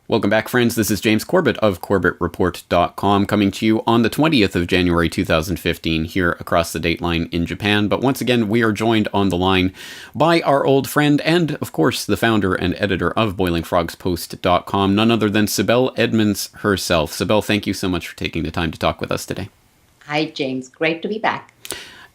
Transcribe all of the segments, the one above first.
Welcome back, friends. This is James Corbett of CorbettReport.com coming to you on the 20th of January 2015 here across the dateline in Japan. But once again, we are joined on the line by our old friend and, of course, the founder and editor of BoilingFrogsPost.com, none other than Sibel Edmonds herself. Sibel, thank you so much for taking the time to talk with us today. Hi, James. Great to be back.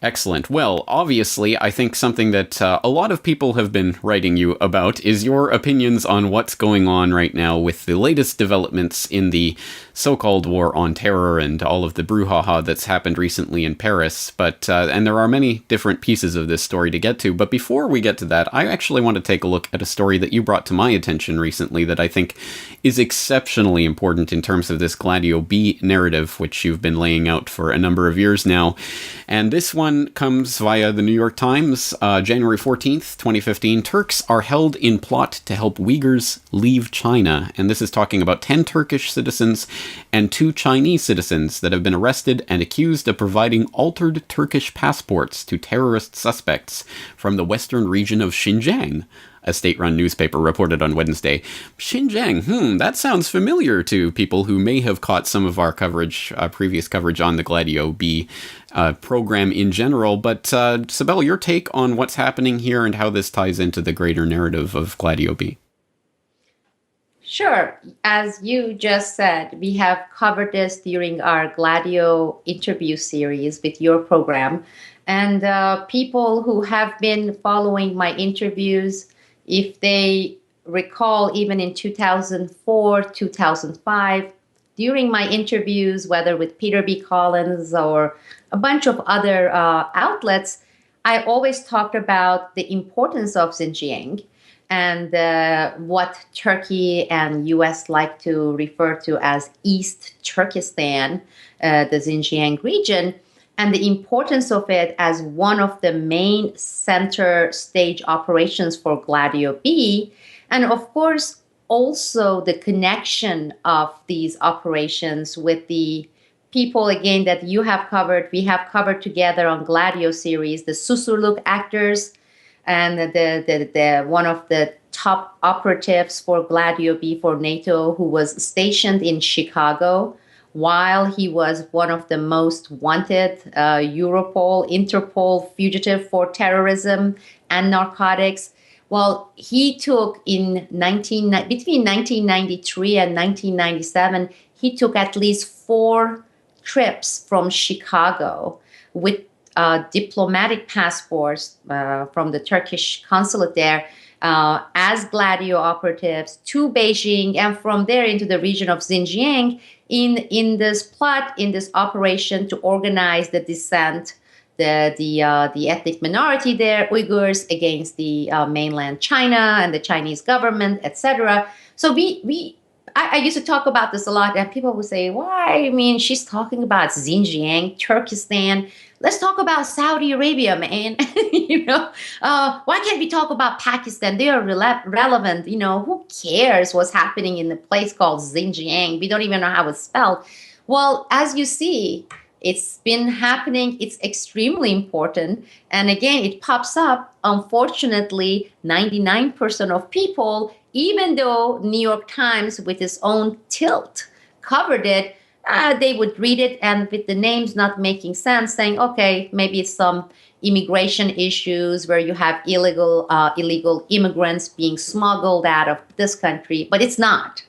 Excellent. Well, obviously, I think something that a lot of people have been writing you about is your opinions on what's going on right now with the latest developments in the so-called war on terror and all of the brouhaha that's happened recently in Paris. But and there are many different pieces of this story to get to. But before we get to that, I actually want to take a look at a story that you brought to my attention recently that I think is exceptionally important in terms of this Gladio B narrative, which you've been laying out for a number of years now. And this one comes via the New York Times, January 14th, 2015. Turks are held in plot to help Uyghurs leave China. And this is talking about 10 Turkish citizens and 2 Chinese citizens that have been arrested and accused of providing altered Turkish passports to terrorist suspects from the western region of Xinjiang, a state-run newspaper reported on Wednesday. Xinjiang, that sounds familiar to people who may have caught some of our coverage, previous coverage on the Gladio B program in general. But Sibel, your take on what's happening here and how this ties into the greater narrative of Gladio B. Sure. As you just said, we have covered this during our Gladio interview series with your program. And people who have been following my interviews, if they recall, even in 2004, 2005, during my interviews, whether with Peter B. Collins or a bunch of other outlets, I always talked about the importance of Xinjiang and what Turkey and U.S. like to refer to as East Turkestan, the Xinjiang region, and the importance of it as one of the main center stage operations for Gladio B. And of course, also the connection of these operations with the people, again, that you have covered, we have covered together on Gladio series, the Susurluk actors, and the one of the top operatives for Gladio B for NATO, who was stationed in Chicago while he was one of the most wanted Europol, Interpol fugitive for terrorism and narcotics. Well, he took between 1993 and 1997, he took at least 4 trips from Chicago with diplomatic passports from the Turkish consulate there as Gladio operatives to Beijing, and from there into the region of Xinjiang in this plot, in this operation to organize the dissent, the ethnic minority there, Uyghurs, against the mainland China and the Chinese government, etc. So I used to talk about this a lot, and people would say, why? I mean, she's talking about Xinjiang, Turkestan. Let's talk about Saudi Arabia, man. Why can't we talk about Pakistan? They are relevant. Who cares what's happening in the place called Xinjiang? We don't even know how it's spelled. Well, as you see, it's been happening. It's extremely important. And again, it pops up. Unfortunately, 99% of people, even though New York Times, with its own tilt, covered it, they would read it, and with the names not making sense, saying, okay, maybe it's some immigration issues where you have illegal immigrants being smuggled out of this country. But it's not.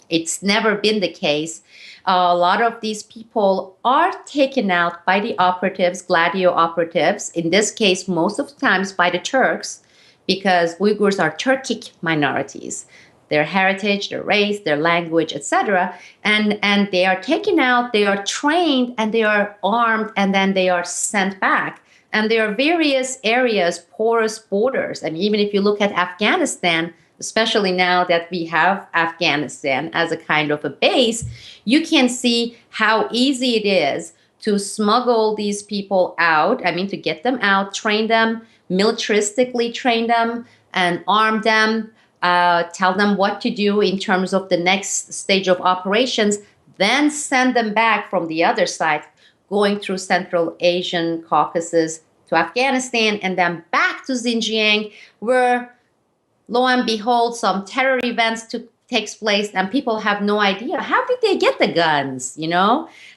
It's never been the case. A lot of these people are taken out by the operatives, Gladio operatives, in this case, most of the times by the Turks, because Uyghurs are Turkic minorities. Their heritage, their race, their language, etc. And they are taken out, they are trained, and they are armed, and then they are sent back. And there are various areas, porous borders. I mean, even if you look at Afghanistan, especially now that we have Afghanistan as a kind of a base, you can see how easy it is to smuggle these people out. I mean, to get them out, train them, militaristically train them, and arm them, tell them what to do in terms of the next stage of operations, then send them back from the other side, going through Central Asian Caucasus to Afghanistan, and then back to Xinjiang, where lo and behold, some terror events takes place, and people have no idea how did they get the guns.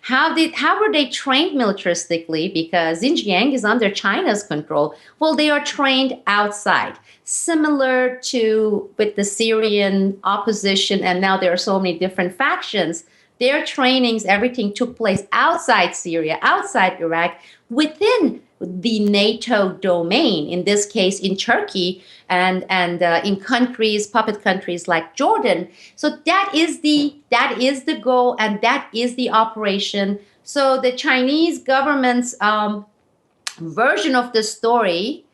How were they trained militaristically? Because Xinjiang is under China's control. Well, they are trained outside, similar to with the Syrian opposition, and now there are so many different factions. Their trainings, everything took place outside Syria, outside Iraq, within the NATO domain, in this case in Turkey and in countries, puppet countries like Jordan. So that is the goal, and that is the operation. So the Chinese government's version of the story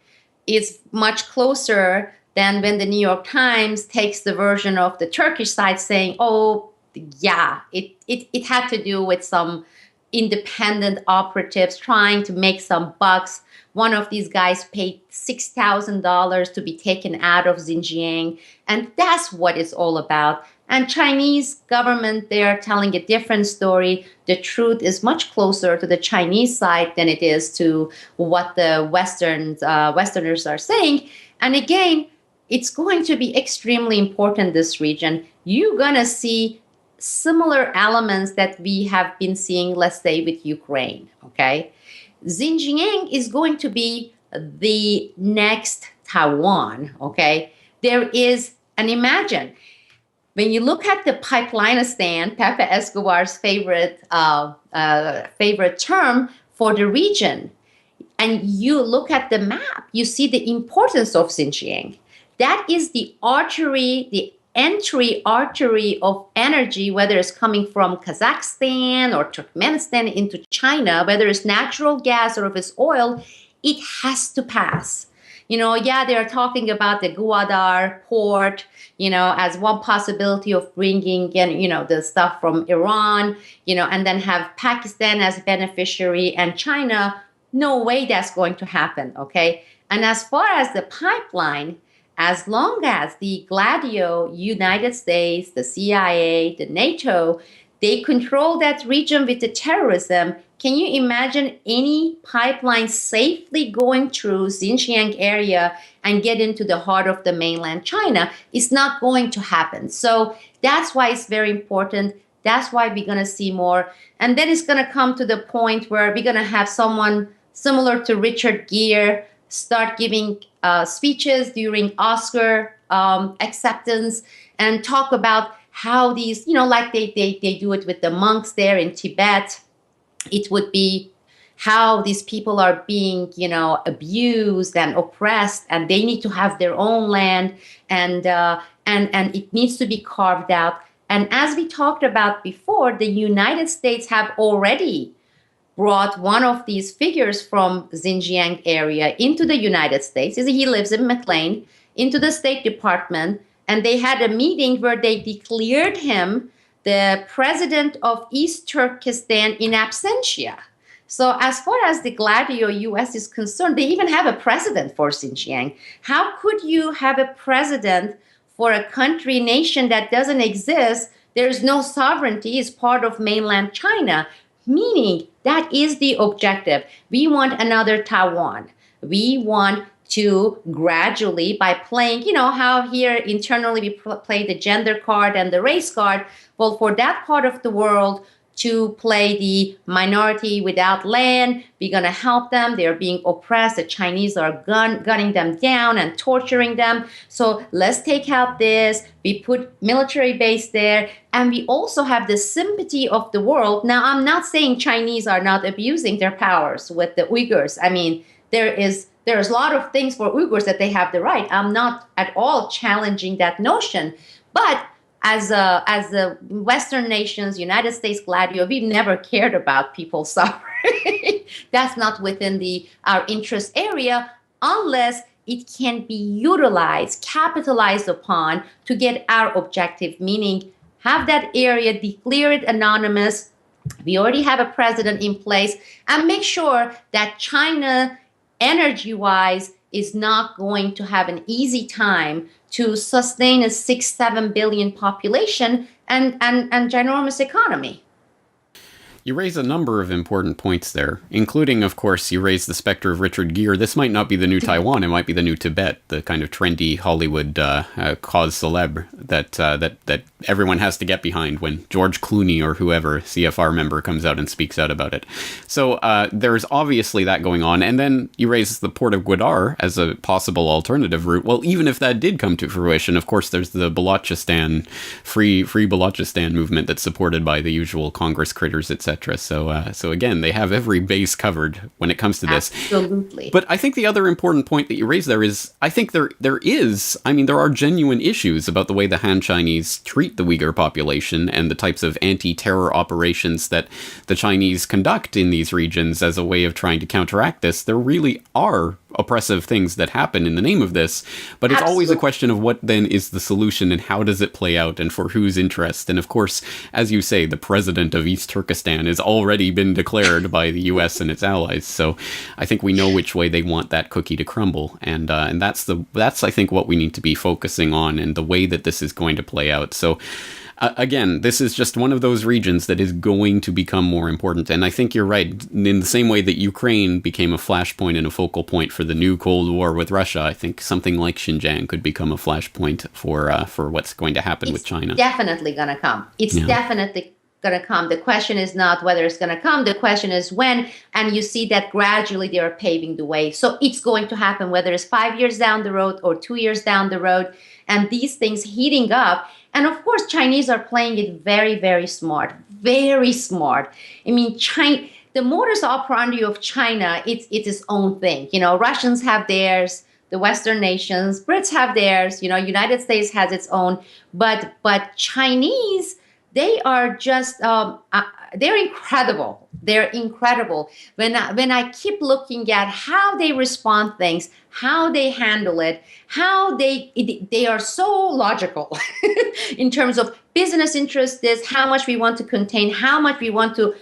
is much closer than when the New York Times takes the version of the Turkish side saying, oh, yeah, it had to do with some independent operatives trying to make some bucks. One of these guys paid $6,000 to be taken out of Xinjiang. And that's what it's all about. And Chinese government, they are telling a different story. The truth is much closer to the Chinese side than it is to what the Westerners are saying. And again, it's going to be extremely important, this region. You're going to see similar elements that we have been seeing, let's say, with Ukraine, okay? Xinjiang is going to be the next Taiwan, okay? There is, and imagine, when you look at the Pipelineistan, Pepe Escobar's favorite term for the region, and you look at the map, you see the importance of Xinjiang. That is the artery, the entry artery of energy, whether it's coming from Kazakhstan or Turkmenistan into China, whether it's natural gas or if it's oil, it has to pass. They're talking about the Gwadar port, as one possibility of bringing in, the stuff from Iran, and then have Pakistan as beneficiary and China. No way that's going to happen, okay? And as far as the pipeline, as long as the Gladio, United States, the CIA, the NATO, they control that region with the terrorism, can you imagine any pipeline safely going through Xinjiang area and get into the heart of the mainland China? It's not going to happen. So that's why it's very important. That's why we're going to see more. And then it's going to come to the point where we're going to have someone similar to Richard Gere start giving speeches during Oscar acceptance and talk about how these, like they do it with the monks there in Tibet. It would be how these people are being, abused and oppressed, and they need to have their own land, and it needs to be carved out. And as we talked about before, the United States have already brought one of these figures from Xinjiang area into the United States. He lives in McLean, into the State Department, and they had a meeting where they declared him the president of East Turkestan in absentia. So as far as the Gladio U.S. is concerned, they even have a president for Xinjiang. How could you have a president for a country, nation that doesn't exist? There's no sovereignty, it's part of mainland China. Meaning that is the objective. We want another Taiwan. We want to gradually, by playing, how here internally we play the gender card and the race card. Well, for that part of the world to play the minority without land, we're going to help them. They're being oppressed. The Chinese are gunning them down and torturing them. So let's take out this. We put military base there. And we also have the sympathy of the world. Now, I'm not saying Chinese are not abusing their powers with the Uyghurs. I mean, there's a lot of things for Uyghurs that they have the right. I'm not at all challenging that notion. But as the Western nations, United States, Gladio, we've never cared about people's suffering. That's not within our interest area unless it can be utilized, capitalized upon to get our objective, meaning have that area declared anonymous. We already have a president in place, and make sure that China, energy-wise, is not going to have an easy time to sustain a 6-7 billion population and ginormous economy. You raise a number of important points there, including, of course, you raise the specter of Richard Gere. This might not be the new Taiwan; it might be the new Tibet, the kind of trendy Hollywood cause célèbre that everyone has to get behind when George Clooney or whoever CFR member comes out and speaks out about it. So there's obviously that going on, and then you raise the port of Gwadar as a possible alternative route. Well, even if that did come to fruition, of course, there's the Balochistan free Balochistan movement that's supported by the usual Congress critters, etc. So again, they have every base covered when it comes to this. Absolutely. But I think the other important point that you raised there is, I think there are genuine issues about the way the Han Chinese treat the Uyghur population and the types of anti-terror operations that the Chinese conduct in these regions as a way of trying to counteract this. There really are oppressive things that happen in the name of this, but it's always a question of what then is the solution and how does it play out and for whose interest. And of course, as you say, the president of East Turkestan has already been declared by the US and its allies. So I think we know which way they want that cookie to crumble. And that's I think what we need to be focusing on and the way that this is going to play out. So again, this is just one of those regions that is going to become more important. And I think you're right. In the same way that Ukraine became a flashpoint and a focal point for the new Cold War with Russia, I think something like Xinjiang could become a flashpoint for what's going to happen with China. Definitely going to come. It's definitely going to come. The question is not whether it's going to come. The question is when. And you see that gradually they are paving the way. So it's going to happen, whether it's 5 years down the road or 2 years down the road. And these things heating up. And of course, Chinese are playing it very, very smart, very smart. I mean, the modus operandi of China, it's its own thing. You know, Russians have theirs, the Western nations, Brits have theirs, you know, United States has its own. But Chinese, they are just, they're incredible. They're incredible. When I keep looking at how they respond things, how they handle it, how they are so logical in terms of business interests, this, how much we want to contain, how much we want to,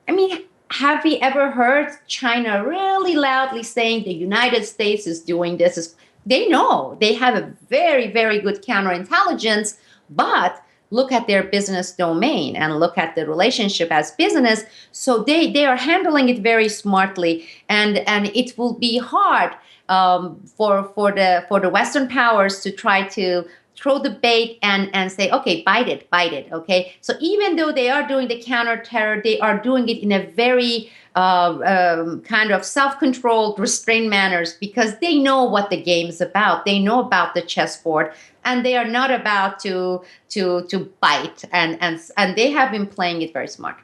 I mean, have we ever heard China really loudly saying the United States is doing this? They know. They have a very, very good counterintelligence, but look at their business domain and look at the relationship as business. So they are handling it very smartly, and it will be hard for the Western powers to try to throw the bait and say, okay, bite it, okay? So even though they are doing the counter-terror, they are doing it in a very kind of self-controlled, restrained manners because they know what the game is about. They know about the chessboard, and they are not about to bite, and they have been playing it very smart.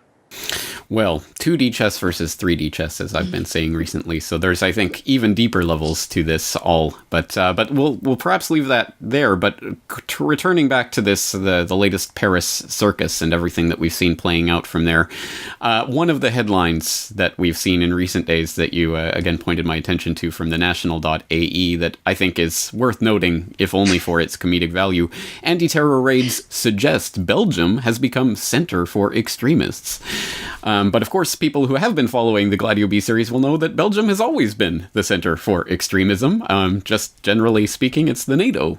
Well, 2D chess versus 3D chess, as I've been saying recently. So there's, I think, even deeper levels to this all. But we'll perhaps leave that there. But returning back to this, the latest Paris circus and everything that we've seen playing out from there. One of the headlines that we've seen in recent days that you again pointed my attention to from the national.ae that I think is worth noting, if only for its comedic value. Anti-terror raids suggest Belgium has become center for extremists. But of course, people who have been following the Gladio B series will know that Belgium has always been the center for extremism. Just generally speaking, it's the NATO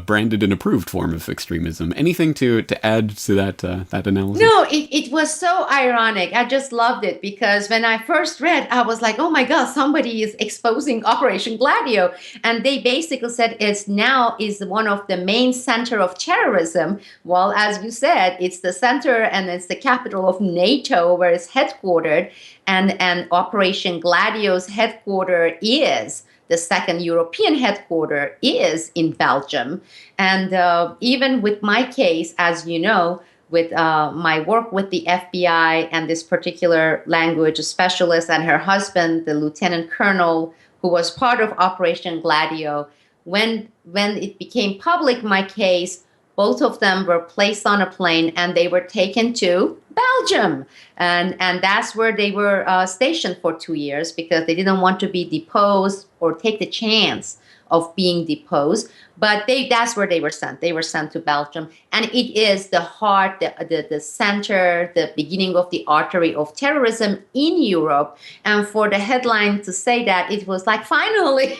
branded and approved form of extremism. Anything to add to that analysis? No, it was so ironic. I just loved it because when I first read, I was like, oh my God, somebody is exposing Operation Gladio. And they basically said it's now is one of the main center of terrorism. Well, as you said, it's the center and it's the capital of NATO where it's headquartered. And Operation Gladio's headquarter is the second European headquarter is in Belgium. And even with my case, as you know, with my work with the FBI and this particular language specialist and her husband, the lieutenant colonel who was part of Operation Gladio, when it became public, my case, both of them were placed on a plane and they were taken to Belgium. And that's where they were stationed for 2 years because they didn't want to be deposed or take the chance of being deposed. But that's where they were sent. They were sent to Belgium. And it is the heart, the center, the beginning of the artery of terrorism in Europe. And for the headline to say that, it was like, finally,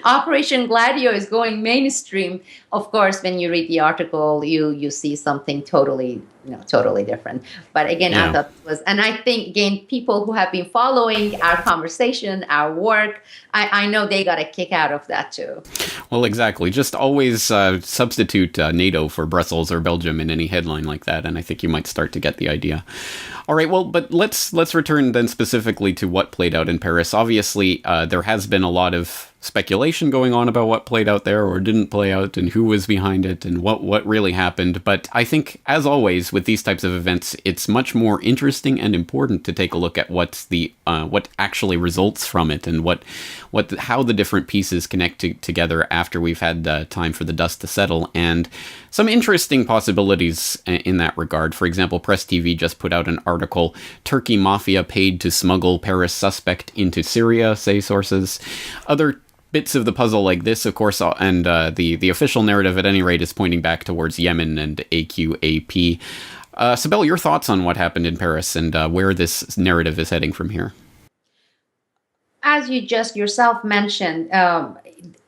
Operation Gladio is going mainstream. Of course, when you read the article, you see something totally totally different. But again, I Yeah. thought it was, and I think again, people who have been following our conversation, our work, I know they got a kick out of that too. Well, exactly. Just always substitute NATO for Brussels or Belgium in any headline like that, and I think you might start to get the idea. All right, well, but let's return then specifically to what played out in Paris. Obviously, there has been a lot of speculation going on about what played out there or didn't play out and who was behind it and what really happened. But I think, as always, with these types of events, it's much more interesting and important to take a look at what actually results from it and how the different pieces connect together after we've had time for the dust to settle. And some interesting possibilities in that regard. For example, Press TV just put out an article, Turkey Mafia Paid to Smuggle Paris Suspect into Syria, say sources. Other bits of the puzzle like this, of course, and the official narrative at any rate is pointing back towards Yemen and AQAP. Sibel, your thoughts on what happened in Paris and where this narrative is heading from here? As you just yourself mentioned,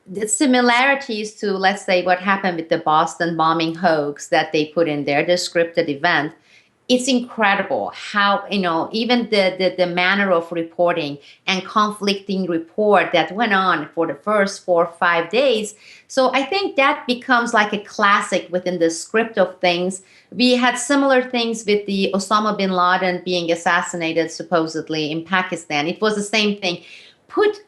the similarities to, let's say, what happened with the Boston bombing hoax that they put in there, the scripted event, it's incredible how, even the manner of reporting and conflicting report that went on for the first 4 or 5 days. So I think that becomes like a classic within the script of things. We had similar things with the Osama bin Laden being assassinated supposedly in Pakistan. It was the same thing. Put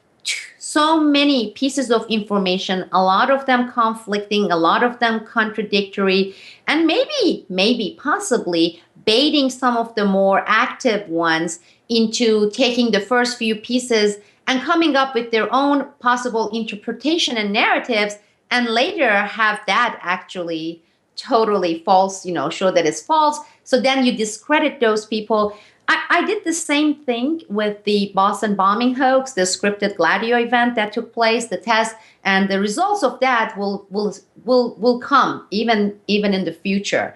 so many pieces of information, a lot of them conflicting, a lot of them contradictory, and maybe possibly baiting some of the more active ones into taking the first few pieces and coming up with their own possible interpretation and narratives, and later have that actually totally false, show that it's false. So then you discredit those people. I did the same thing with the Boston bombing hoax, the scripted Gladio event that took place, the test, and the results of that will come even in the future.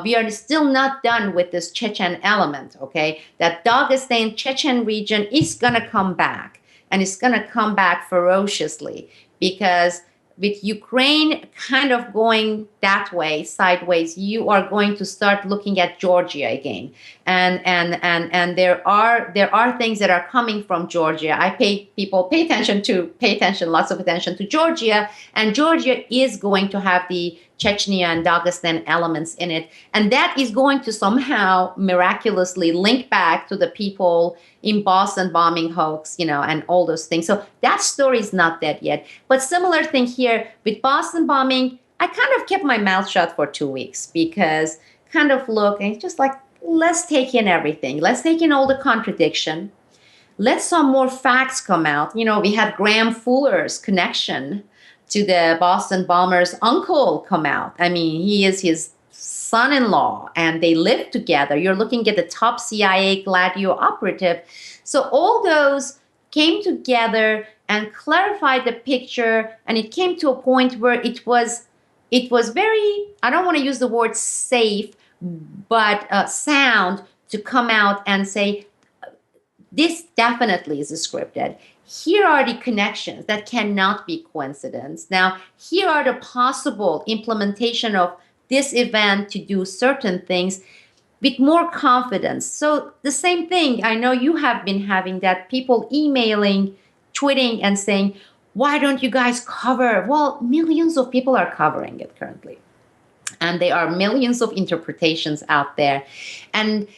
We are still not done with this Chechen element. Okay, that Dagestan Chechen region is gonna come back, and it's gonna come back ferociously because with Ukraine kind of going that way, sideways, you are going to start looking at Georgia again, and there are things that are coming from Georgia. Pay attention, lots of attention to Georgia, and Georgia is going to have the Chechnya and Dagestan elements in it, and that is going to somehow miraculously link back to the people in Boston bombing hoax, and all those things. So that story is not dead yet. But similar thing here with Boston bombing, I kind of kept my mouth shut for 2 weeks because kind of look and just like, let's take in everything. Let's take in all the contradiction. Let some more facts come out. We had Graham Fuller's connection to the Boston bomber's uncle come out. I mean, he is his son-in-law and they live together. You're looking at the top CIA Gladio operative. So all those came together and clarified the picture, and it came to a point where it was very, I don't want to use the word safe, but sound to come out and say, this definitely is scripted. Here are the connections that cannot be coincidence. Now, here are the possible implementation of this event to do certain things with more confidence. So the same thing, I know you have been having that, people emailing, tweeting, and saying, why don't you guys cover? Well, millions of people are covering it currently. And there are millions of interpretations out there. And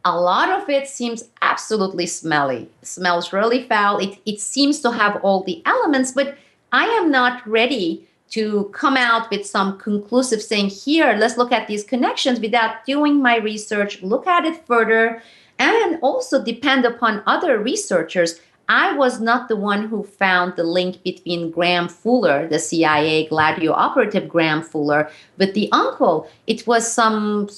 a lot of it seems absolutely smelly. It smells really foul. It seems to have all the elements, but I am not ready to come out with some conclusive saying, here, let's look at these connections without doing my research, look at it further, and also depend upon other researchers. I was not the one who found the link between Graham Fuller, the CIA Gladio operative Graham Fuller, with the uncle. It was some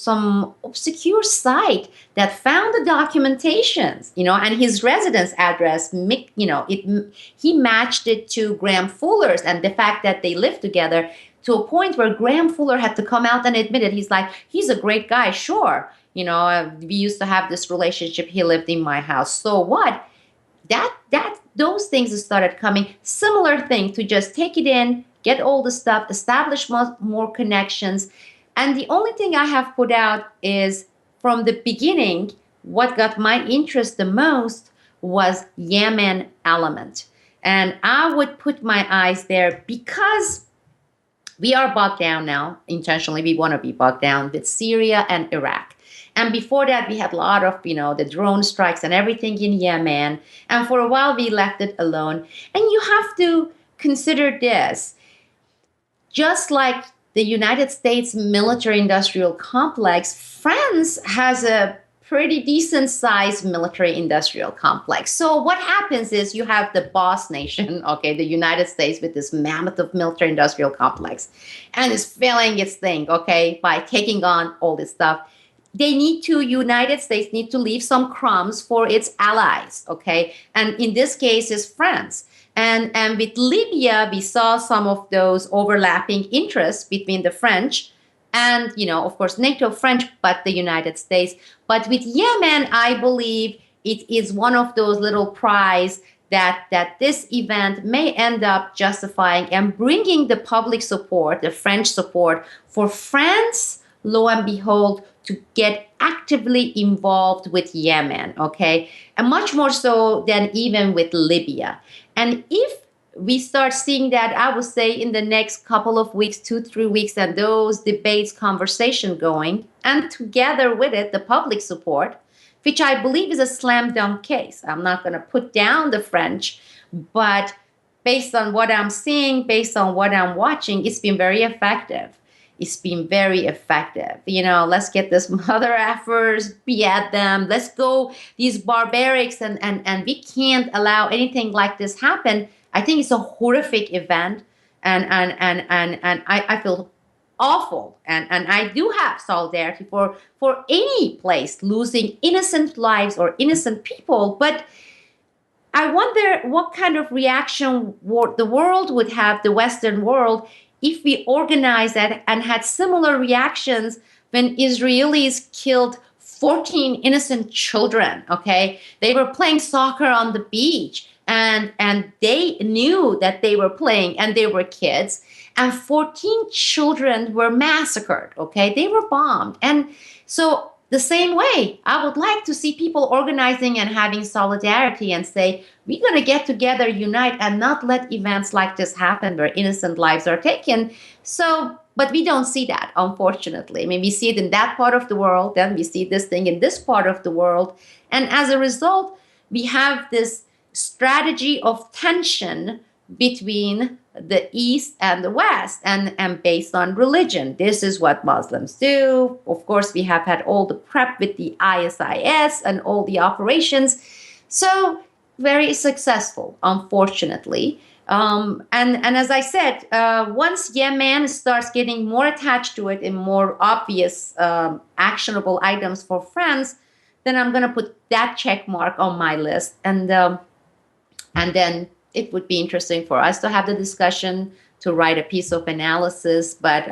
obscure site that found the documentations, and his residence address, he matched it to Graham Fuller's, and the fact that they lived together to a point where Graham Fuller had to come out and admit it. He's like, he's a great guy, sure. We used to have this relationship. He lived in my house. So what? Those things started coming. Similar thing to just take it in, get all the stuff, establish more connections. And the only thing I have put out is from the beginning, what got my interest the most was Yemen element. And I would put my eyes there because we are bogged down now. Intentionally, we want to be bogged down with Syria and Iraq. And before that, we had a lot of, the drone strikes and everything in Yemen. And for a while, we left it alone. And you have to consider this. Just like the United States military-industrial complex, France has a pretty decent-sized military-industrial complex. So what happens is you have the boss nation, okay, the United States with this mammoth of military-industrial complex, and is filling its thing, okay, by taking on all this stuff. United States need to leave some crumbs for its allies, okay? And in this case is France. And with Libya, we saw some of those overlapping interests between the French and, of course, NATO French, but the United States. But with Yemen, I believe it is one of those little pries that this event may end up justifying and bringing the public support, the French support for France, lo and behold, to get actively involved with Yemen, okay? And much more so than even with Libya. And if we start seeing that, I would say in the next couple of weeks, 2-3 weeks, and those debates, conversation going, and together with it, the public support, which I believe is a slam dunk case. I'm not going to put down the French, but based on what I'm seeing, based on what I'm watching, it's been very effective. It's been very effective. Let's get this mother effers, be at them. Let's go, these barbarics, and we can't allow anything like this happen. I think it's a horrific event, and I feel awful, and I do have solidarity for any place losing innocent lives or innocent people. But I wonder what kind of reaction the world would have, the Western world, if we organized that and had similar reactions when Israelis killed 14 innocent children, okay? They were playing soccer on the beach, and they knew that they were playing, and they were kids, and 14 children were massacred, okay? They were bombed. And so the same way, I would like to see people organizing and having solidarity and say, we're going to get together, unite, and not let events like this happen where innocent lives are taken. So, but we don't see that, unfortunately. I mean, we see it in that part of the world, then we see this thing in this part of the world. And as a result, we have this strategy of tension between the East and the West, and based on religion. This is what Muslims do. Of course, we have had all the prep with the ISIS and all the operations. So very successful, unfortunately. And as I said, once Yemen starts getting more attached to it in more obvious actionable items for France, then I'm going to put that check mark on my list. And then it would be interesting for us to have the discussion, to write a piece of analysis, but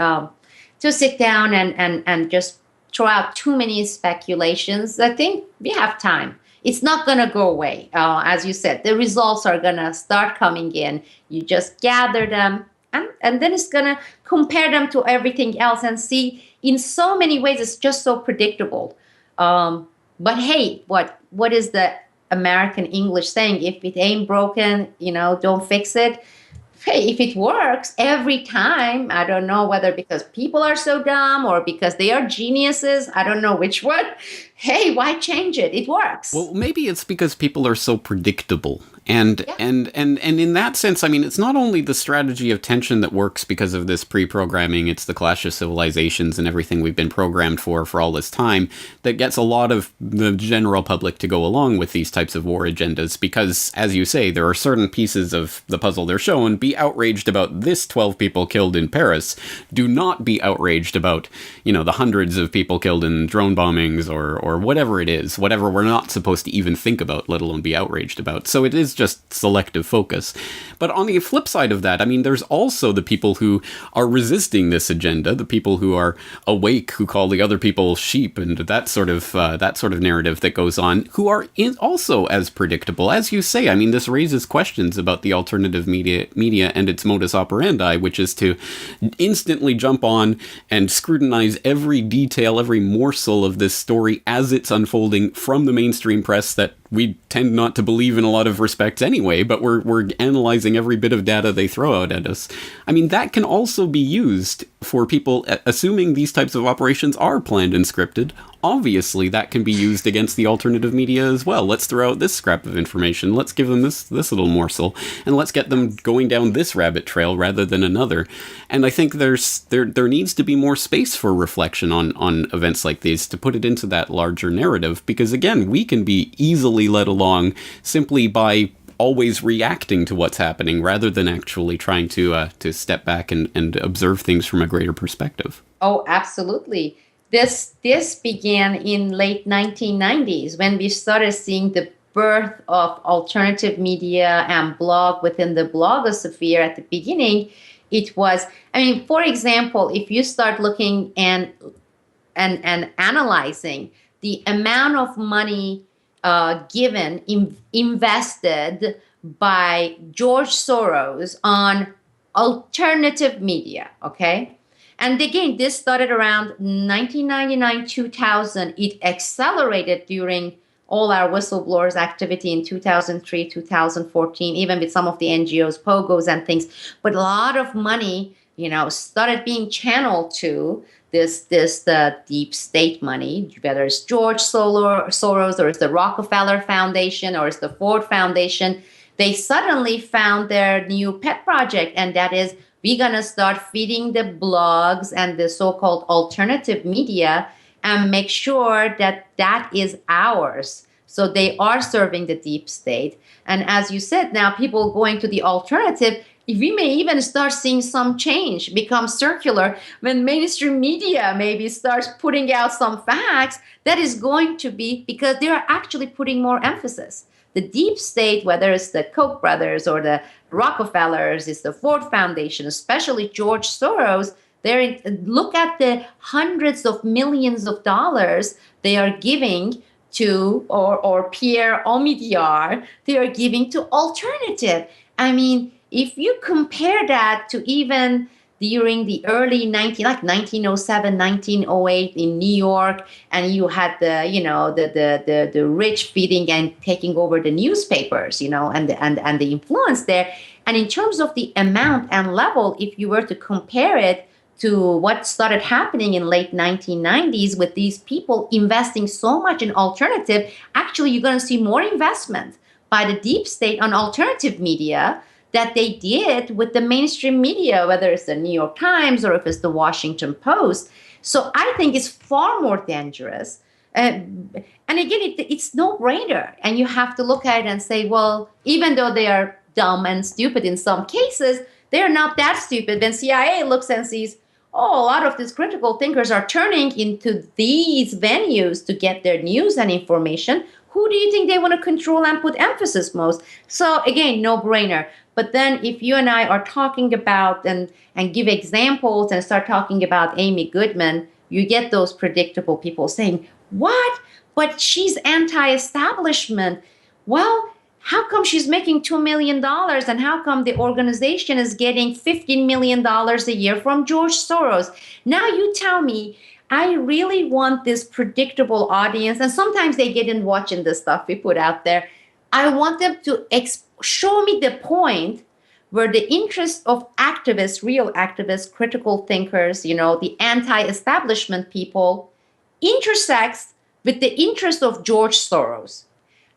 to sit down and just throw out too many speculations. I think we have time. It's not going to go away. As you said, the results are going to start coming in. You just gather them, and then it's going to compare them to everything else and see, in so many ways, it's just so predictable. But hey, what is the American English saying? If it ain't broken, don't fix it. Hey, if it works every time, I don't know whether because people are so dumb or because they are geniuses, I don't know which one. Hey, why change it? It works. Well, maybe it's because people are so predictable. And in that sense, I mean, it's not only the strategy of tension that works because of this pre-programming, it's the clash of civilizations and everything we've been programmed for all this time that gets a lot of the general public to go along with these types of war agendas because, as you say, there are certain pieces of the puzzle they're shown. Be outraged about this 12 people killed in Paris. Do not be outraged about, the hundreds of people killed in drone bombings or whatever it is, whatever we're not supposed to even think about, let alone be outraged about. So it is just selective focus. But on the flip side of that, I mean, there's also the people who are resisting this agenda, the people who are awake, who call the other people sheep, and that sort of narrative that goes on, who are also as predictable. As you say, I mean, this raises questions about the alternative media media and its modus operandi, which is to instantly jump on and scrutinize every detail, every morsel of this story as it's unfolding from the mainstream press that we tend not to believe in a lot of respects anyway, but we're analyzing every bit of data they throw out at us. I mean, that can also be used for people, assuming these types of operations are planned and scripted. Obviously, that can be used against the alternative media as well. Let's throw out this scrap of information. Let's give them this little morsel, and let's get them going down this rabbit trail rather than another. And I think there needs to be more space for reflection on events like these to put it into that larger narrative. Because again, we can be easily led along simply by always reacting to what's happening rather than actually trying to step back and observe things from a greater perspective. Oh, absolutely. This began in late 1990s when we started seeing the birth of alternative media and blog within the blogosphere. At the beginning, it was, for example, if you start looking and analyzing the amount of money invested by George Soros on alternative media, okay? And again, this started around 1999, 2000. It accelerated during all our whistleblowers activity in 2003, 2014, even with some of the NGOs, POGOs and things. But a lot of money, started being channeled to the deep state money, whether it's George Soros or it's the Rockefeller Foundation or it's the Ford Foundation. They suddenly found their new pet project, and that is we're going to start feeding the blogs and the so-called alternative media and make sure that is ours. So they are serving the deep state. And as you said, now people going to the alternative, we may even start seeing some change become circular when mainstream media maybe starts putting out some facts. That is going to be because they are actually putting more emphasis. The deep state, whether it's the Koch brothers or the Rockefellers, it's the Ford Foundation, especially George Soros, look at the hundreds of millions of dollars they are giving to, or Pierre Omidyar, they are giving to alternative. If you compare that to even during the early 1907, 1908 in New York, and you had the rich feeding and taking over the newspapers, and the influence there. And in terms of the amount and level, if you were to compare it to what started happening in late 1990s with these people investing so much in alternative, actually you're going to see more investment by the deep state on alternative media that they did with the mainstream media, whether it's the New York Times or if it's the Washington Post. So I think it's far more dangerous. And again, it's no-brainer. And you have to look at it and say, well, even though they are dumb and stupid in some cases, they're not that stupid. When CIA looks and sees, a lot of these critical thinkers are turning into these venues to get their news and information, who do you think they want to control and put emphasis most? So again, no-brainer. But then if you and I are talking about and give examples and start talking about Amy Goodman, you get those predictable people saying, what? But she's anti-establishment. Well, how come she's making $2 million? And how come the organization is getting $15 million a year from George Soros? Now you tell me, I really want this predictable audience. And sometimes they get in watching the stuff we put out there. I want them to show me the point where the interest of activists, real activists, critical thinkers, the anti-establishment people intersects with the interest of George Soros.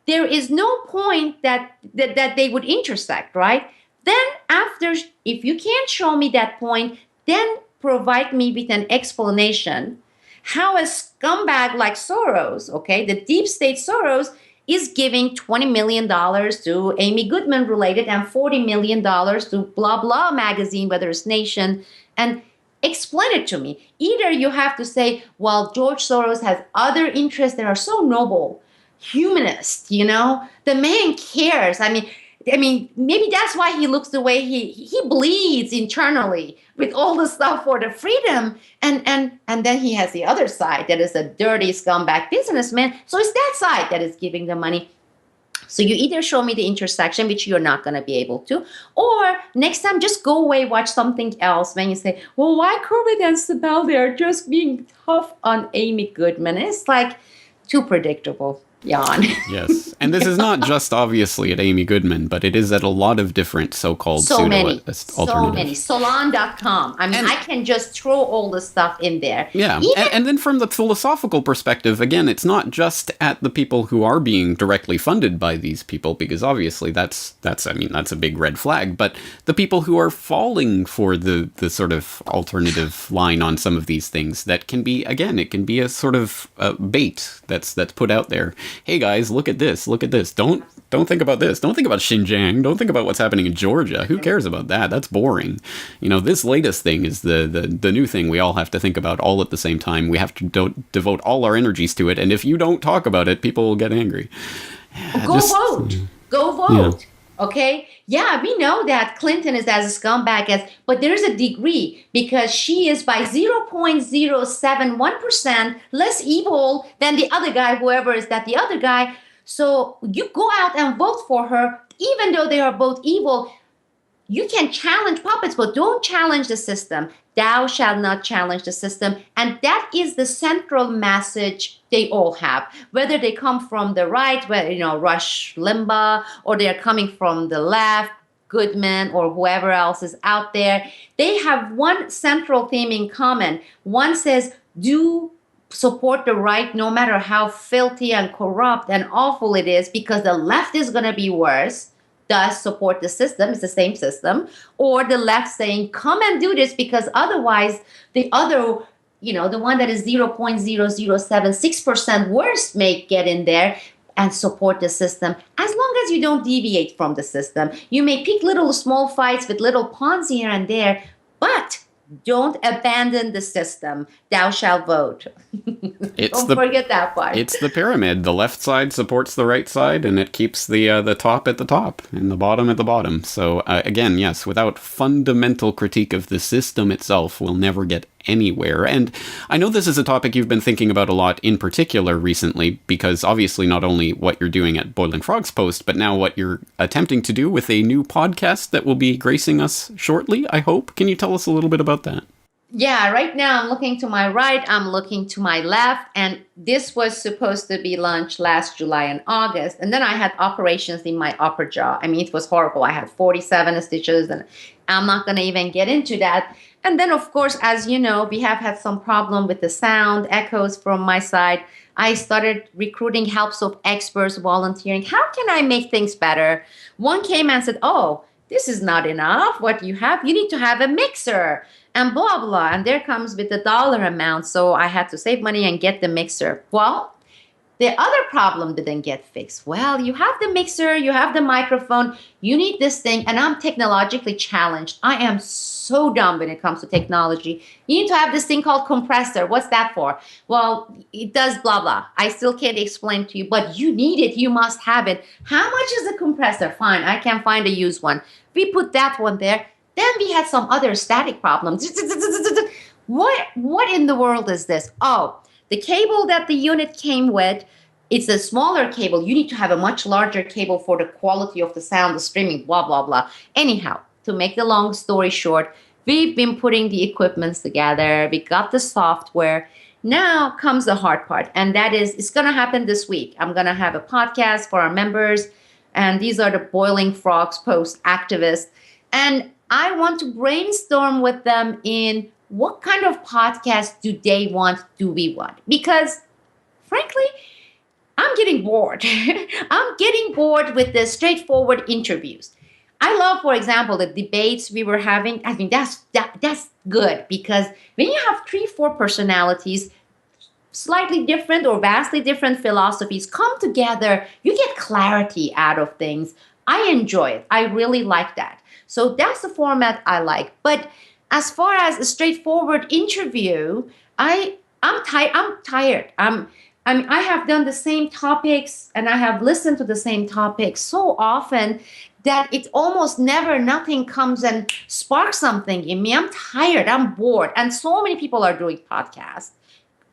There is no point that they would intersect, right? Then if you can't show me that point, then provide me with an explanation how a scumbag like Soros, okay, the deep state Soros, is giving $20 million to Amy Goodman related and $40 million to blah, blah magazine, whether it's Nation, and explain it to me. Either you have to say, well, George Soros has other interests that are so noble, humanist, the man cares. Maybe that's why he looks the way he bleeds internally with all the stuff for the freedom. And then he has the other side that is a dirty scumbag businessman. So it's that side that is giving the money. So you either show me the intersection, which you're not going to be able to, or next time just go away, watch something else. When you say, well, why Kermit and Sibel, they're just being tough on Amy Goodman. It's like too predictable. Yawn. Yes. And this is not just obviously at Amy Goodman, but it is at a lot of different so-called So many. alternative. Salon.com. I mean, I can just throw all the stuff in there. Yeah. And then from the philosophical perspective, again, it's not just at the people who are being directly funded by these people, because obviously that's a big red flag, but the people who are falling for the sort of alternative line on some of these things, that can be, again, it can be a sort of bait that's put out there. Hey guys, look at this. Don't think about this. Don't think about Xinjiang. Don't think about what's happening in Georgia. Who cares about that? That's boring. This latest thing is the new thing we all have to think about all at the same time. We have to devote all our energies to it. And if you don't talk about it, people will get angry. Go vote. Go vote. Yeah. Okay? Yeah, we know that Clinton is as a scumbag but there's a degree, because she is by 0.071% less evil than the other guy, whoever is that the other guy. So you go out and vote for her, even though they are both evil. You can challenge puppets, but don't challenge the system. Thou shalt not challenge the system. And that is the central message they all have. Whether they come from the right, Rush Limbaugh, or they're coming from the left, Goodman, or whoever else is out there, they have one central theme in common. One says, do support the right no matter how filthy and corrupt and awful it is, because the left is going to be worse. Thus support the system. It's the same system. Or the left saying, come and do this, because otherwise the other, the one that is 0.0076% worse may get in there and support the system. As long as you don't deviate from the system. You may pick little small fights with little pawns here and there, but don't abandon the system. Thou shalt vote. Don't forget that part. It's the pyramid. The left side supports the right side, and it keeps the top at the top and the bottom at the bottom. So again, yes, without fundamental critique of the system itself, we'll never get anywhere. And I know this is a topic you've been thinking about a lot in particular recently, because obviously not only what you're doing at Boiling Frogs Post, but now what you're attempting to do with a new podcast that will be gracing us shortly, I hope. Can you tell us a little bit about that? Yeah, right now I'm looking to my right, I'm looking to my left, and this was supposed to be launched last July and August, and then I had operations in my upper jaw. I mean, it was horrible. I had 47 stitches, and I'm not going to even get into that. And then, of course, as you know, we have had some problem with the sound, echoes from my side. I started recruiting helps of experts, volunteering. How can I make things better? One came and said, oh, this is not enough. What you have, you need to have a mixer and blah, blah. And there comes with the dollar amount. So I had to save money and get the mixer. Well, the other problem didn't get fixed. Well, you have the mixer, you have the microphone, you need this thing, and I'm technologically challenged. I am so dumb when it comes to technology. You need to have this thing called compressor. What's that for? Well, it does blah, blah. I still can't explain to you, but you need it. You must have it. How much is the compressor? Fine, I can find a used one. We put that one there. Then we had some other static problems. What in the world is this? Oh, the cable that the unit came with, it's a smaller cable. You need to have a much larger cable for the quality of the sound, the streaming, blah, blah, blah. Anyhow, to make the long story short, we've been putting the equipments together. We got the software. Now comes the hard part, and that is, it's going to happen this week. I'm going to have a podcast for our members, and these are the Boiling Frogs Post activists. And I want to brainstorm with them in what kind of podcast do they want, do we want? Because, frankly, I'm getting bored. I'm getting bored with the straightforward interviews. I love, for example, the debates we were having. I mean, that's good, because when you have 3-4 personalities, slightly different or vastly different philosophies come together, you get clarity out of things. I enjoy it. I really like that. So that's the format I like. But as far as a straightforward interview, I'm tired. I have done the same topics, and I have listened to the same topics so often that it's almost never nothing comes and sparks something in me. I'm tired. I'm bored. And so many people are doing podcasts,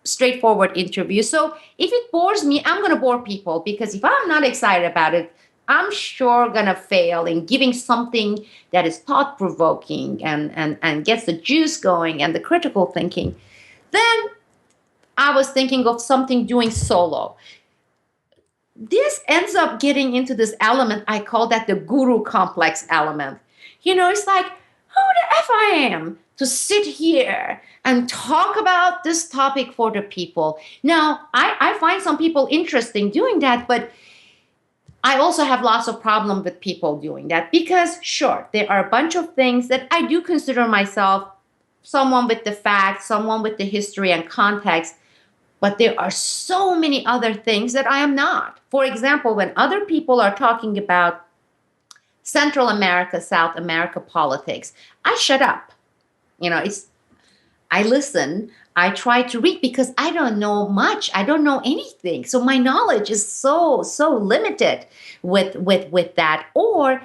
straightforward interviews. So if it bores me, I'm going to bore people, because if I'm not excited about it, I'm sure gonna fail in giving something that is thought provoking and gets the juice going and the critical thinking. Then I was thinking of something doing solo. This ends up getting into this element. I call that the guru complex element. It's like, who the F I am to sit here and talk about this topic for the people. Now, I find some people interesting doing that, but I also have lots of problem with people doing that because, sure, there are a bunch of things that I do consider myself someone with the facts, someone with the history and context, but there are so many other things that I am not. For example, when other people are talking about Central America, South America politics, I shut up. It's I listen, I try to read because I don't know much. I don't know anything. So my knowledge is so limited with that. Or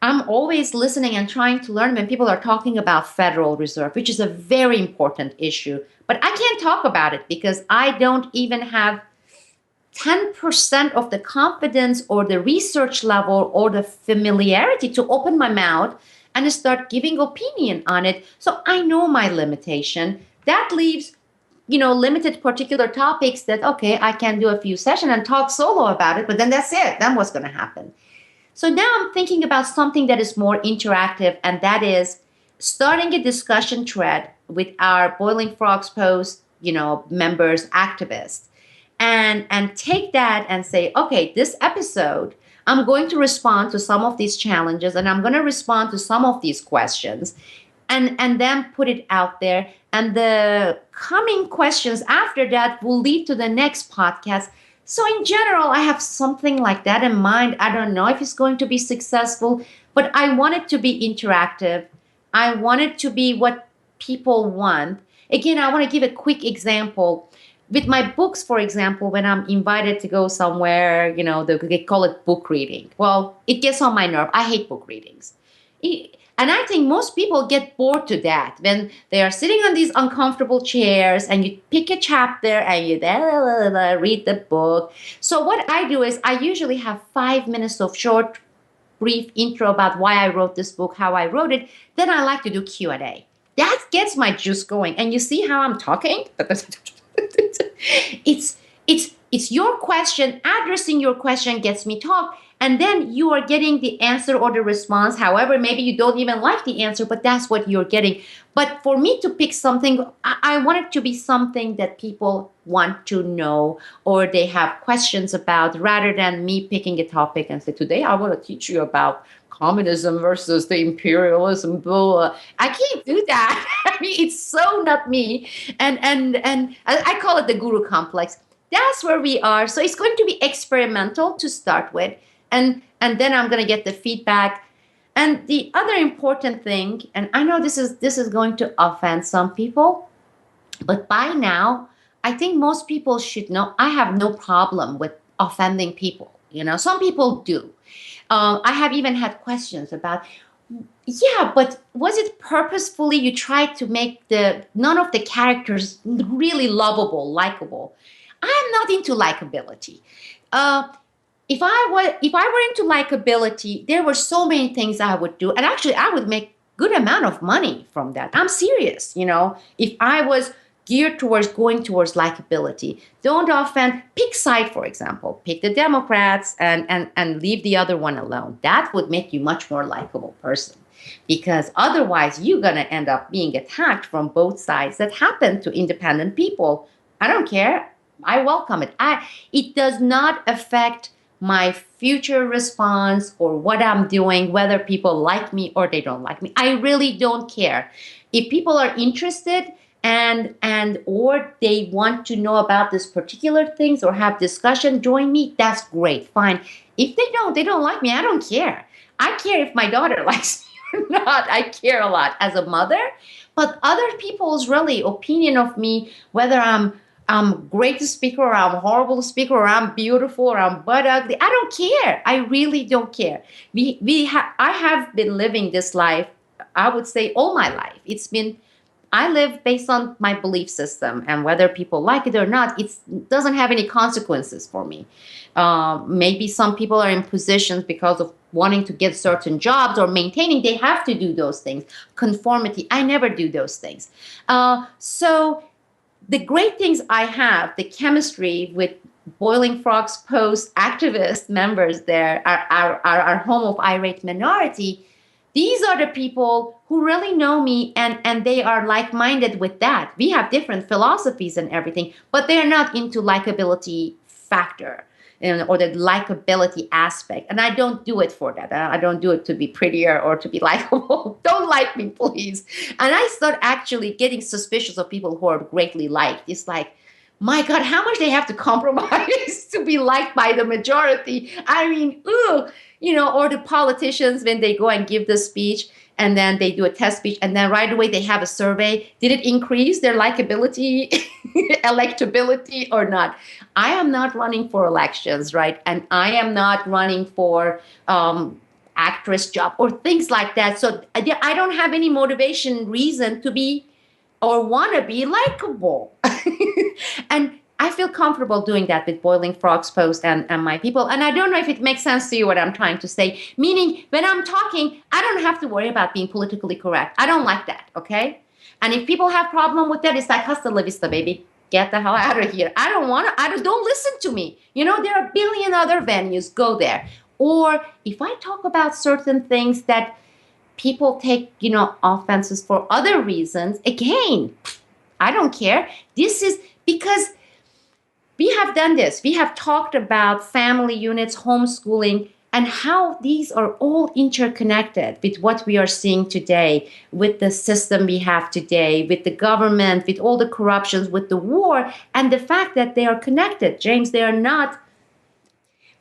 I'm always listening and trying to learn when people are talking about Federal Reserve, which is a very important issue. But I can't talk about it because I don't even have 10% of the confidence or the research level or the familiarity to open my mouth and start giving opinion on it. So I know my limitation. That leaves, limited particular topics that, okay, I can do a few sessions and talk solo about it, but then that's it. Then what's going to happen? So now I'm thinking about something that is more interactive, and that is starting a discussion thread with our Boiling Frogs Post, members, activists, and take that and say, okay, this episode, I'm going to respond to some of these challenges and I'm going to respond to some of these questions and then put it out there. And the coming questions after that will lead to the next podcast. So in general, I have something like that in mind. I don't know if it's going to be successful, but I want it to be interactive. I want it to be what people want. Again, I want to give a quick example. With my books, for example, when I'm invited to go somewhere, they call it book reading. Well, it gets on my nerve. I hate book readings. And I think most people get bored to death when they are sitting on these uncomfortable chairs and you pick a chapter and you read the book. So what I do is I usually have 5 minutes of short, brief intro about why I wrote this book, how I wrote it. Then I like to do Q&A. That gets my juice going. And you see how I'm talking? It's your question. Addressing your question gets me talk, and then you are getting the answer or the response. However, maybe you don't even like the answer, but that's what you're getting. But for me to pick something, I want it to be something that people want to know or they have questions about, rather than me picking a topic and say, today I want to teach you about communism versus the imperialism. Blah. I can't do that. I mean, it's so not me. And I call it the guru complex. That's where we are. So it's going to be experimental to start with, and then I'm going to get the feedback. And the other important thing, and I know this is going to offend some people, but by now I think most people should know I have no problem with offending people. Some people do. I have even had questions about, yeah, but was it purposefully you tried to make none of the characters really lovable, likable? I'm not into likability. If I were into likability, there were so many things I would do, and actually I would make good amount of money from that. I'm serious. If I was geared towards going towards likability, don't offend. Pick side, for example. Pick the Democrats and leave the other one alone. That would make you much more likable person, because otherwise you're going to end up being attacked from both sides. That happened to independent people. I don't care. I welcome it. It does not affect my future response or what I'm doing, whether people like me or they don't like me. I really don't care. If people are interested and or they want to know about this particular things or have discussion, join me, that's great, fine. If they don't like me, I don't care. I care if my daughter likes me or not. I care a lot as a mother. But other people's really opinion of me, whether I'm great speaker or I'm horrible speaker or I'm beautiful or I'm butt ugly, I don't care. I really don't care. I have been living this life, I would say, all my life. It's been I live based on my belief system, and whether people like it or not, it doesn't have any consequences for me. Maybe some people are in positions because of wanting to get certain jobs or maintaining, they have to do those things. Conformity, I never do those things. So the great things I have, the chemistry with Boiling Frogs Post activist members there, our home of irate minority, these are the people who really know me, and they are like-minded with that. We have different philosophies and everything, but they're not into likability factor or the likability aspect. And I don't do it for that. I don't do it to be prettier or to be likable. Don't like me, please. And I start actually getting suspicious of people who are greatly liked. It's like, my God, how much they have to compromise to be liked by the majority. I mean, or the politicians when they go and give the speech and then they do a test speech and then right away they have a survey. Did it increase their likability, electability or not? I am not running for elections, right? And I am not running for actress job or things like that. So I don't have any motivation, reason to be or want to be likable. And I feel comfortable doing that with Boiling Frogs Post and my people. And I don't know if it makes sense to you what I'm trying to say. Meaning, when I'm talking, I don't have to worry about being politically correct. I don't like that, okay? And if people have problem with that, it's like, hasta la vista, baby. Get the hell out of here. I don't listen to me. There are a billion other venues. Go there. Or if I talk about certain things that people take, offenses for other reasons, again, I don't care. This is because we have done this. We have talked about family units, homeschooling, and how these are all interconnected with what we are seeing today, with the system we have today, with the government, with all the corruptions, with the war, and the fact that they are connected. James, they are not.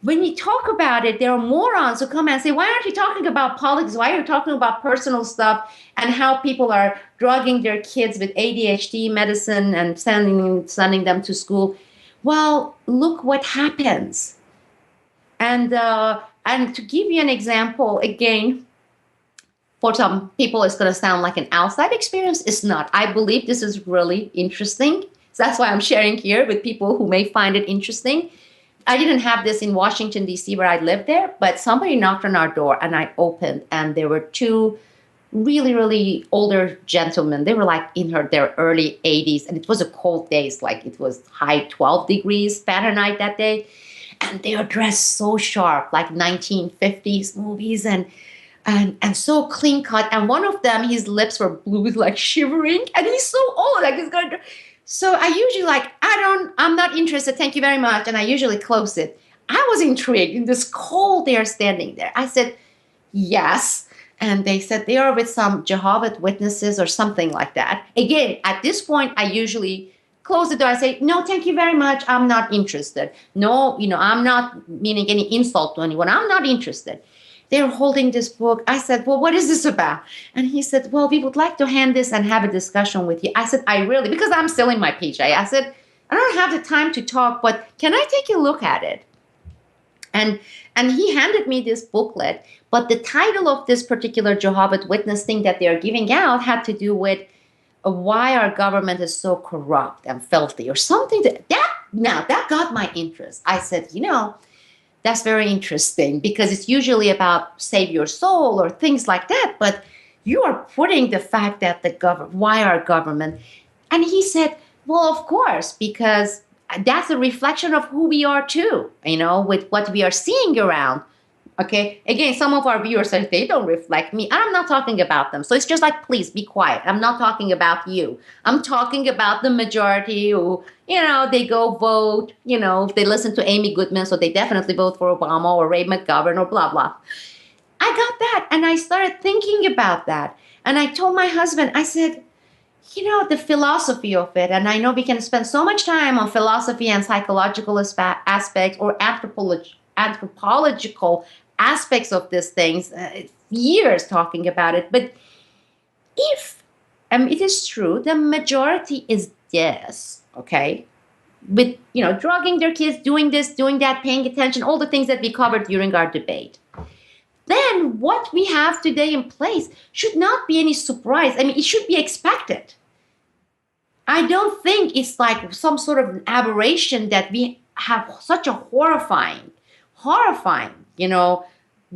When you talk about it, there are morons who come and say, why aren't you talking about politics? Why are you talking about personal stuff and how people are drugging their kids with ADHD medicine and sending them to school? Well, look what happens. And to give you an example, again, for some people, it's going to sound like an outside experience. It's not. I believe this is really interesting. So that's why I'm sharing here with people who may find it interesting. I didn't have this in Washington, D.C., where I lived there, but somebody knocked on our door and I opened, and there were two really, really older gentlemen. They were like in their early 80s, and it was a cold day. It's like it was high 12 degrees Fahrenheit that day. And they are dressed so sharp, like 1950s movies, and so clean cut. And one of them, his lips were blue, like shivering, and he's so old, like he's going to. So I usually I'm not interested, thank you very much. And I usually close it. I was intrigued in this cold, they are standing there. I said, yes. And they said they are with some Jehovah's Witnesses or something like that. Again, at this point, I usually close the door. I say, no, thank you very much. I'm not interested. No, I'm not meaning any insult to anyone. I'm not interested. They're holding this book. I said, well, what is this about? And he said, well, we would like to hand this and have a discussion with you. I said, because I'm still in my PJ. I said, I don't have the time to talk, but can I take a look at it? And he handed me this booklet, but the title of this particular Jehovah's Witness thing that they're giving out had to do with why our government is so corrupt and filthy or something. That got my interest. I said, that's very interesting, because it's usually about save your soul or things like that. But you are putting the fact that why our government? And he said, well, of course, because that's a reflection of who we are too, with what we are seeing around. Okay. Again, some of our viewers say they don't reflect me. I'm not talking about them. So it's just like, please be quiet. I'm not talking about you. I'm talking about the majority who, they go vote, if they listen to Amy Goodman, so they definitely vote for Obama or Ray McGovern or blah, blah. I got that. And I started thinking about that. And I told my husband, I said, the philosophy of it. And I know we can spend so much time on philosophy and psychological aspects or anthropological aspects of these things, years talking about it. But if it is true, the majority is this, okay, with, drugging their kids, doing this, doing that, paying attention, all the things that we covered during our debate, then what we have today in place should not be any surprise. It should be expected. I don't think it's like some sort of an aberration that we have such a horrifying,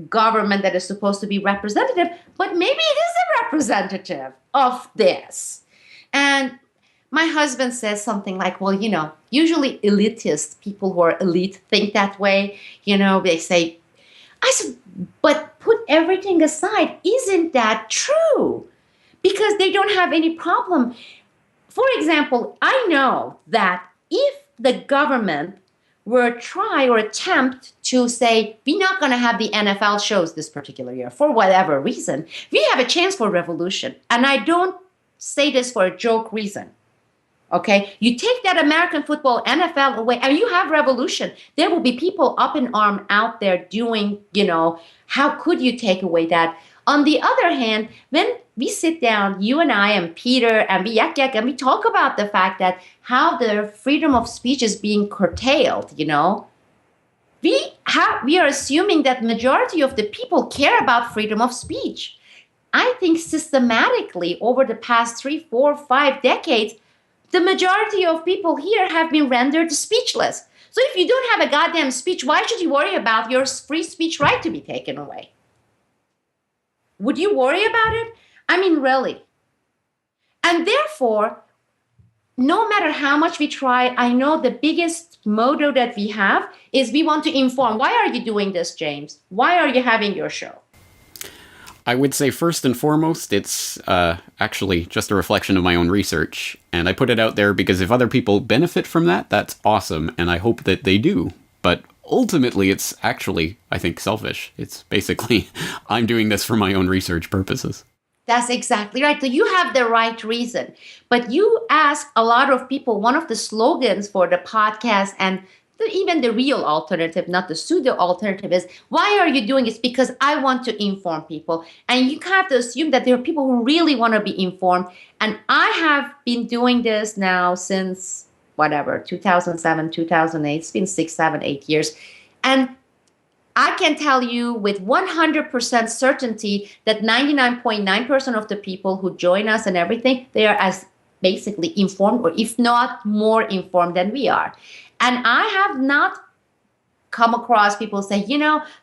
government that is supposed to be representative, but maybe it is a representative of this. And my husband says something like, well, usually elitist people who are elite think that way. They say, I said, but put everything aside, isn't that true? Because they don't have any problem. For example, I know that if the government were try or attempt to say, we're not going to have the NFL shows this particular year for whatever reason, we have a chance for revolution. And I don't say this for a joke reason. Okay, you take that American football, NFL away, and you have revolution. There will be people up in arm out there doing, how could you take away that? On the other hand, when we sit down, you and I and Peter, and we yak and we talk about the fact that how the freedom of speech is being curtailed, we are assuming that majority of the people care about freedom of speech. I think systematically over the past 3, 4, 5 decades, the majority of people here have been rendered speechless. So if you don't have a goddamn speech, why should you worry about your free speech right to be taken away? Would you worry about it? I mean, really. And therefore, no matter how much we try, I know the biggest motto that we have is we want to inform. Why are you doing this, James? Why are you having your show? I would say first and foremost, it's actually just a reflection of my own research. And I put it out there because if other people benefit from that, that's awesome. And I hope that they do. But ultimately, it's actually, I think, selfish. It's basically, I'm doing this for my own research purposes. That's exactly right. So you have the right reason. But you ask a lot of people, one of the slogans for the podcast and even the real alternative, not the pseudo alternative, is why are you doing this? Because I want to inform people. And you have to assume that there are people who really want to be informed. And I have been doing this now since 2007, 2008. It's been 6, 7, 8 years. And I can tell you with 100% certainty that 99.9% of the people who join us and everything, they are as basically informed, or if not more informed than we are. And I have not come across people say,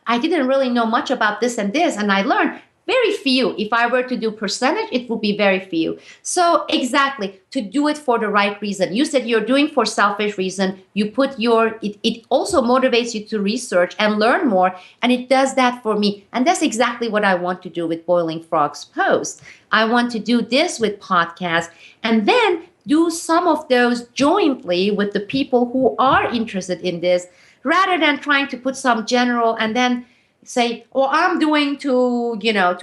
I didn't really know much about this and this, and I learned. Very few. If I were to do percentage, it would be very few. So exactly, to do it for the right reason. You said you're doing for selfish reason. You put it also motivates you to research and learn more. And it does that for me. And that's exactly what I want to do with Boiling Frogs Post. I want to do this with podcasts and then do some of those jointly with the people who are interested in this, rather than trying to put some general and then say, I'm doing to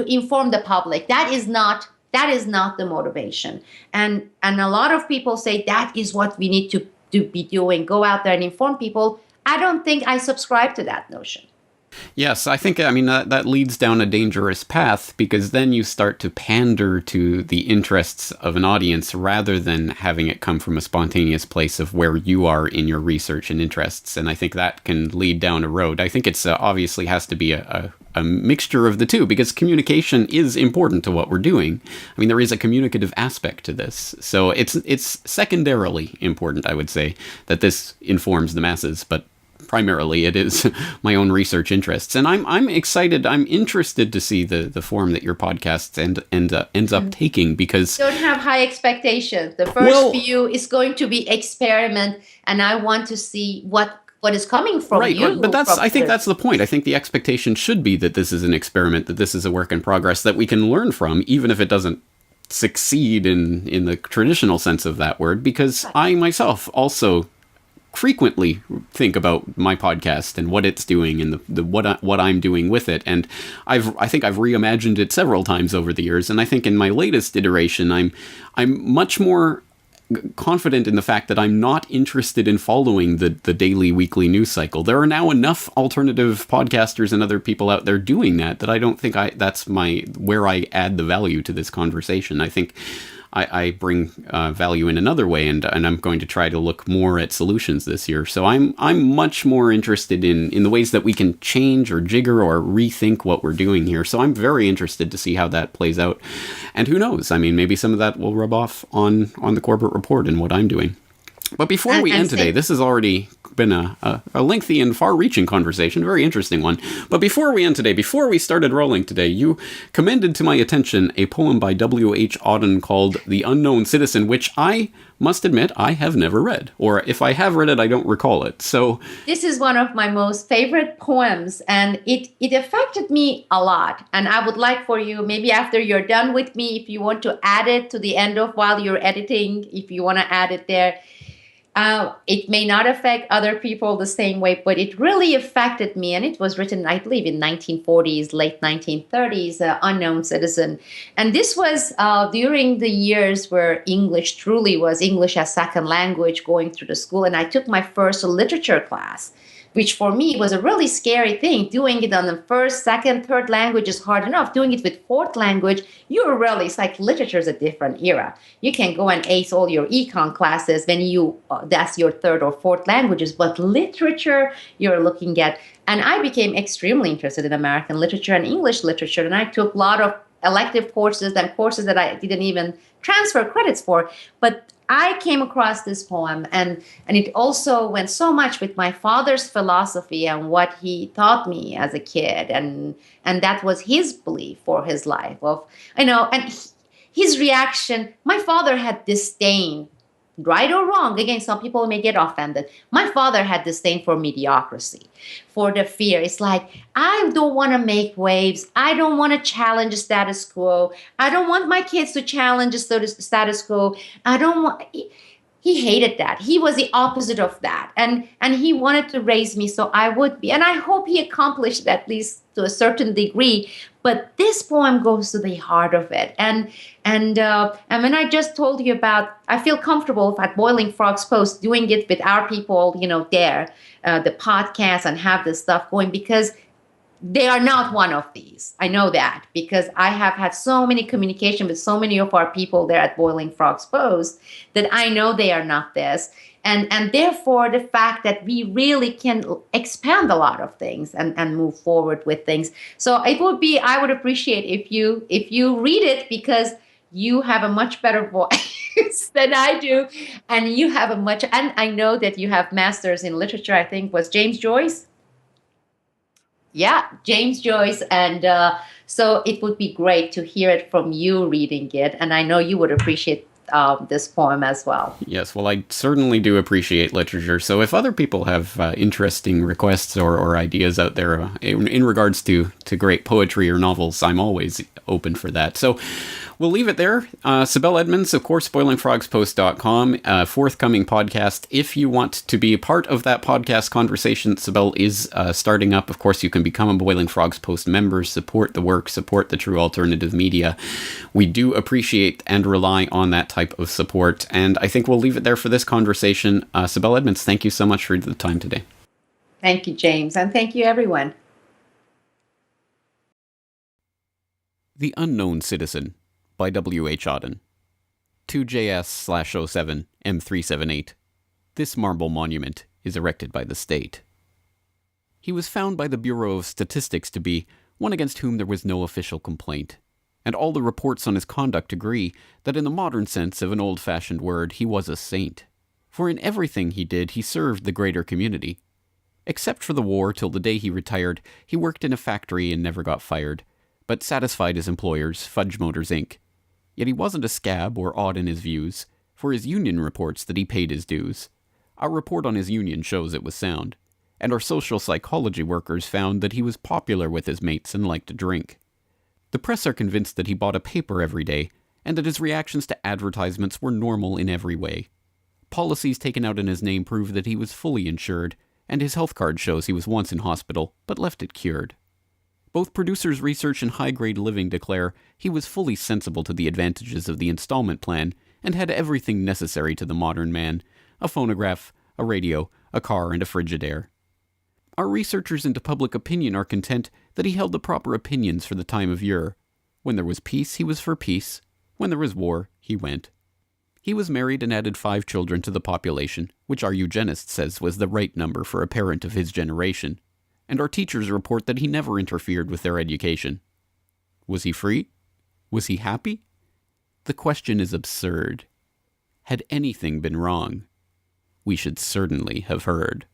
inform the public. That is not the motivation. And a lot of people say that is what we need to be doing. Go out there and inform people. I don't think I subscribe to that notion. Yes, I think, that leads down a dangerous path, because then you start to pander to the interests of an audience rather than having it come from a spontaneous place of where you are in your research and interests. And I think that can lead down a road. I think it's obviously has to be a mixture of the two, because communication is important to what we're doing. There is a communicative aspect to this. So it's secondarily important, I would say, that this informs the masses, but primarily it is my own research interests. And I'm excited, I'm interested to see the form that your podcast ends up taking, because don't have high expectations. The first few is going to be experiment, and I want to see what is coming from you. But I think that's the point. I think the expectation should be that this is an experiment, that this is a work in progress that we can learn from, even if it doesn't succeed in the traditional sense of that word, because I myself also frequently think about my podcast and what it's doing and what I'm doing with it. And I think I've reimagined it several times over the years. And I think in my latest iteration, I'm much more confident in the fact that I'm not interested in following the daily, weekly news cycle. There are now enough alternative podcasters and other people out there doing that I don't think that's where I add the value to this conversation. I think I bring value in another way, and I'm going to try to look more at solutions this year. So I'm much more interested in the ways that we can change or jigger or rethink what we're doing here. So I'm very interested to see how that plays out. And who knows? I mean, maybe some of that will rub off on the corporate report and what I'm doing. But before we end today, this has already been a lengthy and far-reaching conversation, a very interesting one. But before we end today, before we started rolling today, you commended to my attention a poem by W.H. Auden called The Unknown Citizen, which I must admit I have never read. Or if I have read it, I don't recall it. So this is one of my most favorite poems, and it affected me a lot. And I would like for you, maybe after you're done with me, if you want to add it to the end of while you're editing, if you want to add it there. It may not affect other people the same way, but it really affected me. And it was written, I believe, in 1940s, late 1930s, Unknown Citizen. And this was during the years where English truly was English as second language going through the school. And I took my first literature class, which for me was a really scary thing. Doing it on the first, second, third language is hard enough. Doing it with fourth language, it's like literature is a different era. You can go and ace all your econ classes when that's your third or fourth languages, but literature you're looking at. And I became extremely interested in American literature and English literature, and I took a lot of elective courses and courses that I didn't even transfer credits for. But I came across this poem, and it also went so much with my father's philosophy and what he taught me as a kid, and that was his belief for his life and his reaction. My father had disdain, right or wrong. Again, some people may get offended. My father had disdain for mediocrity, for the fear. It's like, I don't want to make waves. I don't want to challenge the status quo. I don't want my kids to challenge the status quo. I don't want... He hated that. He was the opposite of that. And he wanted to raise me so I would be. And I hope he accomplished it, at least to a certain degree. But this poem goes to the heart of it. And when I just told you about, I feel comfortable at Boiling Frogs Post doing it with our people, there, the podcast, and have this stuff going, because they are not one of these. I know that because I have had so many communication with so many of our people there at Boiling Frogs Post that I know they are not this. And therefore, the fact that we really can expand a lot of things and move forward with things. So I would appreciate if you read it, because you have a much better voice than I do. And and I know that you have masters in literature, I think was James Joyce. Yeah, James Joyce. And so it would be great to hear it from you reading it. And I know you would appreciate this poem as well. Yes, well, I certainly do appreciate literature. So if other people have interesting requests or ideas out there in regards to great poetry or novels, I'm always open for that. So we'll leave it there. Sibel Edmonds, of course, boilingfrogspost.com, forthcoming podcast. If you want to be a part of that podcast conversation, Sibel is starting up. Of course, you can become a Boiling Frogs Post member, support the work, support the true alternative media. We do appreciate and rely on that type of support. And I think we'll leave it there for this conversation. Sibel Edmonds, thank you so much for the time today. Thank you, James. And thank you, everyone. The Unknown Citizen by W.H. Auden. 2JS/07 M378. This marble monument is erected by the state. He was found by the Bureau of Statistics to be one against whom there was no official complaint, and all the reports on his conduct agree that in the modern sense of an old-fashioned word, he was a saint. For in everything he did, he served the greater community. Except for the war, till the day he retired, he worked in a factory and never got fired, but satisfied his employers, Fudge Motors, Inc. Yet he wasn't a scab or odd in his views, for his union reports that he paid his dues. Our report on his union shows it was sound, and our social psychology workers found that he was popular with his mates and liked to drink. The press are convinced that he bought a paper every day, and that his reactions to advertisements were normal in every way. Policies taken out in his name prove that he was fully insured, and his health card shows he was once in hospital, but left it cured. Both Producers Research and High Grade Living declare he was fully sensible to the advantages of the installment plan and had everything necessary to the modern man: a phonograph, a radio, a car, and a Frigidaire. Our researchers into public opinion are content that he held the proper opinions for the time of year. When there was peace, he was for peace. When there was war, He went. He was married and added 5 children to the population, which our eugenist says was the right number for a parent of his generation, and our teachers report that he never interfered with their education. Was he free? Was he happy? The question is absurd. Had anything been wrong, we should certainly have heard.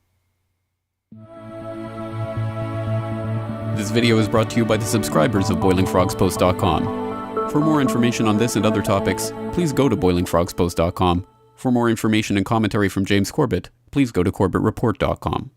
This video is brought to you by the subscribers of BoilingFrogsPost.com. For more information on this and other topics, please go to BoilingFrogsPost.com. For more information and commentary from James Corbett, please go to CorbettReport.com.